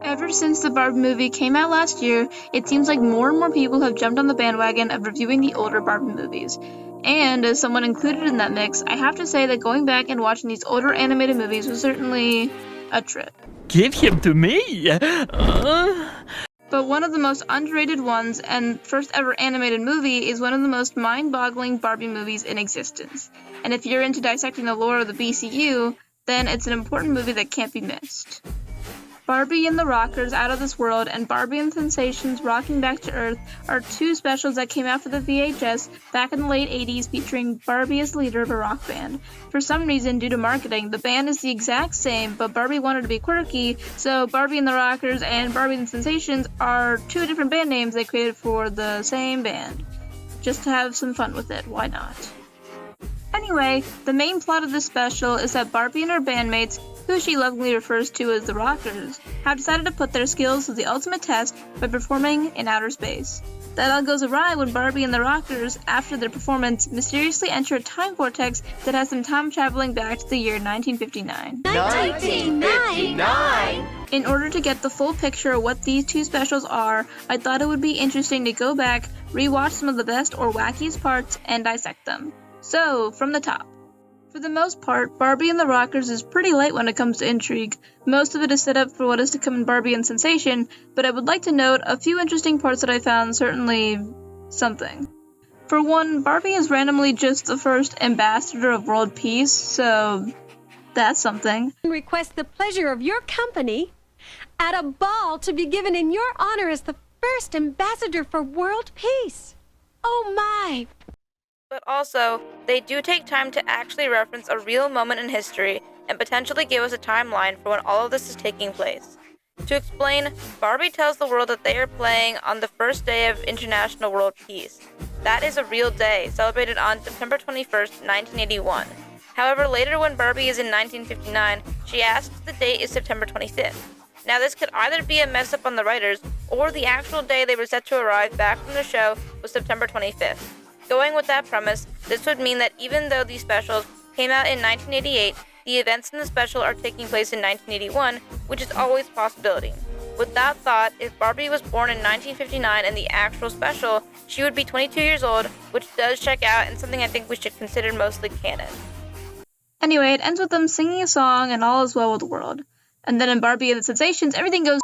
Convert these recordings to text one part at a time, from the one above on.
Ever since the Barbie movie came out last year, it seems like more and more people have jumped on the bandwagon of reviewing the older Barbie movies. And as someone included in that mix, I have to say that going back and watching these older animated movies was certainly a trip. Give him to me! But one of the most underrated ones and first ever animated movie is one of the most mind-boggling Barbie movies in existence. And if you're into dissecting the lore of the BCU, then it's an important movie that can't be missed. Barbie and the Rockers Out of This World and Barbie and the Sensations Rocking Back to Earth are two specials that came out for the VHS back in the late 80s featuring Barbie as the leader of a rock band. For some reason, due to marketing, the band is the exact same, but Barbie wanted to be quirky, so Barbie and the Rockers and Barbie and the Sensations are two different band names they created for the same band. Just to have some fun with it, why not? Anyway, the main plot of this special is that Barbie and her bandmates, who she lovingly refers to as the Rockers, have decided to put their skills to the ultimate test by performing in outer space. That all goes awry when Barbie and the Rockers, after their performance, mysteriously enter a time vortex that has them time traveling back to the year 1959. 1959! In order to get the full picture of what these two specials are, I thought it would be interesting to go back, rewatch some of the best or wackiest parts, and dissect them. So, from the top. For the most part, Barbie and the Rockers is pretty light when it comes to intrigue. Most of it is set up for what is to come in Barbie and Sensation, but I would like to note a few interesting parts that I found certainly something. For one, Barbie is randomly just the first ambassador of world peace, so that's something. Request the pleasure of your company at a ball to be given in your honor as the first ambassador for world peace. Oh my! But also, they do take time to actually reference a real moment in history and potentially give us a timeline for when all of this is taking place. To explain, Barbie tells the world that they are playing on the first day of International World Peace. That is a real day, celebrated on September 21st, 1981. However, later when Barbie is in 1959, she asks if the date is September 25th. Now this could either be a mess up on the writers, or the actual day they were set to arrive back from the show was September 25th. Going with that premise, this would mean that even though these specials came out in 1988, the events in the special are taking place in 1981, which is always a possibility. With that thought, if Barbie was born in 1959 in the actual special, she would be 22 years old, which does check out and something I think we should consider mostly canon. Anyway, it ends with them singing a song and all is well with the world. And then in Barbie and the Sensations, everything goes.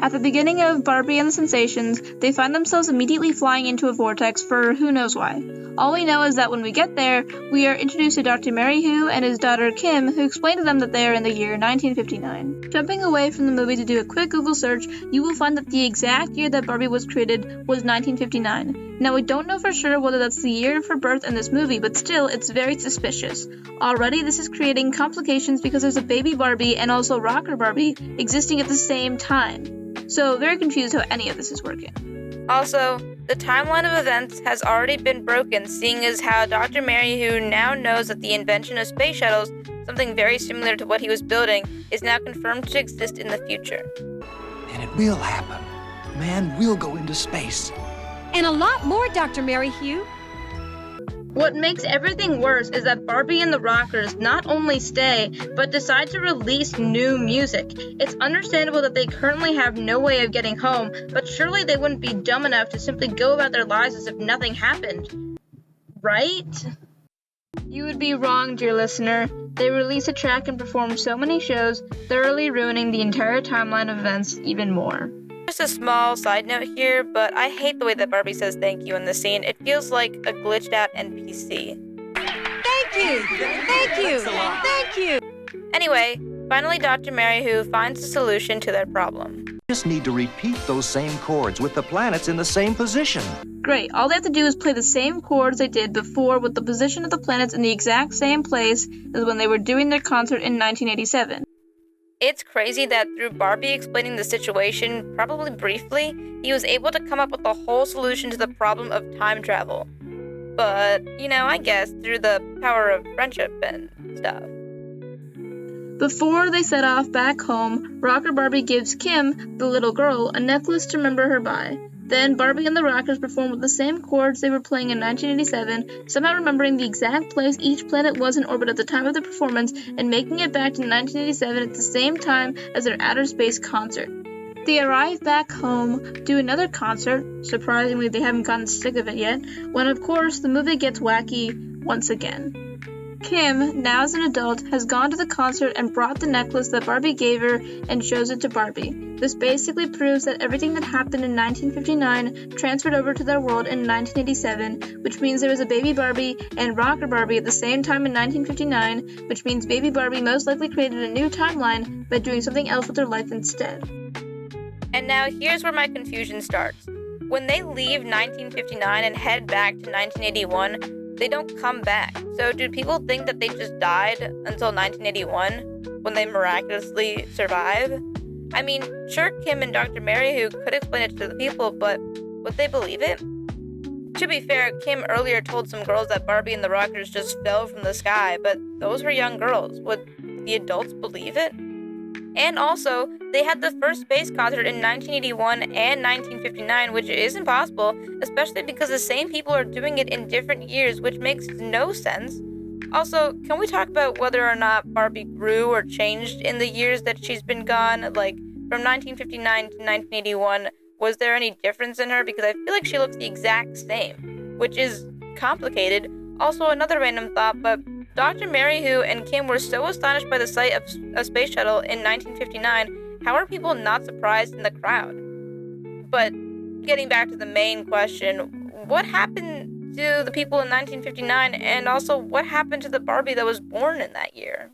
At the beginning of Barbie and the Sensations, they find themselves immediately flying into a vortex for who knows why. All we know is that when we get there, we are introduced to Dr. Mary Hu and his daughter Kim, who explain to them that they are in the year 1959. Jumping away from the movie to do a quick Google search, you will find that the exact year that Barbie was created was 1959. Now, we don't know for sure whether that's the year of her birth in this movie, but still, it's very suspicious. Already, this is creating complications because there's a baby Barbie and also rocker Barbie existing at the same time. So, very confused how any of this is working. Also, the timeline of events has already been broken, seeing as how Dr. Mary Hu now knows that the invention of space shuttles, something very similar to what he was building, is now confirmed to exist in the future. And it will happen. Man will go into space. And a lot more, Dr. Mary Hu. What makes everything worse is that Barbie and the Rockers not only stay, but decide to release new music. It's understandable that they currently have no way of getting home, but surely they wouldn't be dumb enough to simply go about their lives as if nothing happened. Right? You would be wrong, dear listener. They release a track and perform so many shows, thoroughly ruining the entire timeline of events even more. Just a small side note here, but I hate the way that Barbie says thank you in this scene. It feels like a glitched out NPC. Thank you! Thank you! Thank you! Anyway, finally Dr. Mary Hu finds a solution to their problem. Just need to repeat those same chords with the planets in the same position. Great, all they have to do is play the same chords they did before with the position of the planets in the exact same place as when they were doing their concert in 1987. It's crazy that through Barbie explaining the situation, probably briefly, he was able to come up with a whole solution to the problem of time travel. But, I guess through the power of friendship and stuff. Before they set off back home, Rocker Barbie gives Kim, the little girl, a necklace to remember her by. Then Barbie and the Rockers performed with the same chords they were playing in 1987, somehow remembering the exact place each planet was in orbit at the time of the performance and making it back to 1987 at the same time as their outer space concert. They arrive back home, do another concert, surprisingly they haven't gotten sick of it yet, when of course the movie gets wacky once again. Kim, now as an adult, has gone to the concert and brought the necklace that Barbie gave her and shows it to Barbie. This basically proves that everything that happened in 1959 transferred over to their world in 1987, which means there was a baby Barbie and rocker Barbie at the same time in 1959, which means baby Barbie most likely created a new timeline by doing something else with her life instead. And now here's where my confusion starts. When they leave 1959 and head back to 1981, they don't come back. So do people think that they just died until 1981 when they miraculously survive? I mean, sure, Kim and Dr. Maryhu could explain it to the people, but would they believe it? To be fair, Kim earlier told some girls that Barbie and the Rockers just fell from the sky, but those were young girls. Would the adults believe it? And also, they had the first space concert in 1981 and 1959, which is impossible, especially because the same people are doing it in different years, which makes no sense. Also, can we talk about whether or not Barbie grew or changed in the years that she's been gone? Like, from 1959 to 1981, was there any difference in her? Because I feel like she looks the exact same, which is complicated. Also, another random thought, but Dr. Maryhu and Kim were so astonished by the sight of a space shuttle in 1959, how are people not surprised in the crowd? But getting back to the main question, what happened to the people in 1959, and also what happened to the Barbie that was born in that year?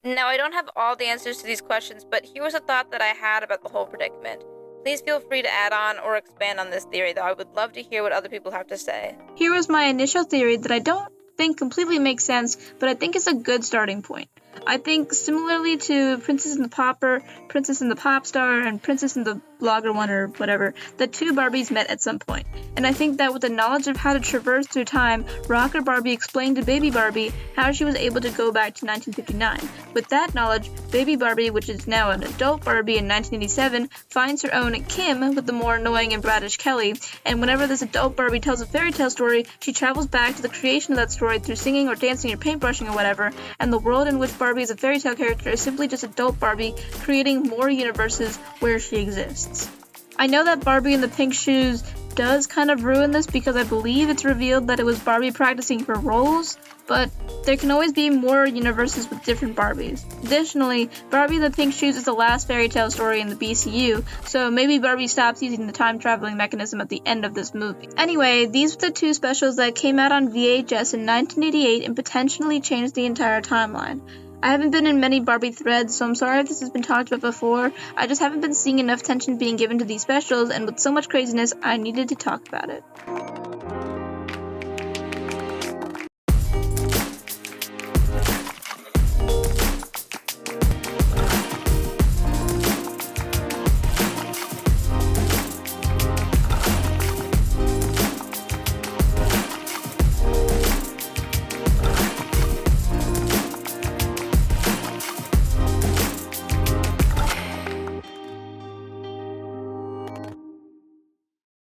Now, I don't have all the answers to these questions, but here was a thought that I had about the whole predicament. Please feel free to add on or expand on this theory, though I would love to hear what other people have to say. Here was my initial theory that I don't think completely makes sense, but I think it's a good starting point. I think similarly to Princess and the Pauper, Princess and the Pop Star, and Princess and the Blogger one or whatever, the two Barbies met at some point. And I think that with the knowledge of how to traverse through time, Rocker Barbie explained to Baby Barbie how she was able to go back to 1959. With that knowledge, Baby Barbie, which is now an adult Barbie in 1987, finds her own Kim with the more annoying and bratish Kelly, and whenever this adult Barbie tells a fairy tale story, she travels back to the creation of that story through singing or dancing or paintbrushing or whatever, and the world in which Barbie is a fairy tale character is simply just adult Barbie creating more universes where she exists. I know that Barbie in the pink shoes does kind of ruin this because I believe it's revealed that it was Barbie practicing for roles, but there can always be more universes with different Barbies. Additionally, Barbie in the pink shoes is the last fairy tale story in the BCU, so maybe Barbie stops using the time traveling mechanism at the end of this movie. Anyway, these were the two specials that came out on VHS in 1988 and potentially changed the entire timeline. I haven't been in many Barbie threads, so I'm sorry if this has been talked about before. I just haven't been seeing enough attention being given to these specials, and with so much craziness, I needed to talk about it.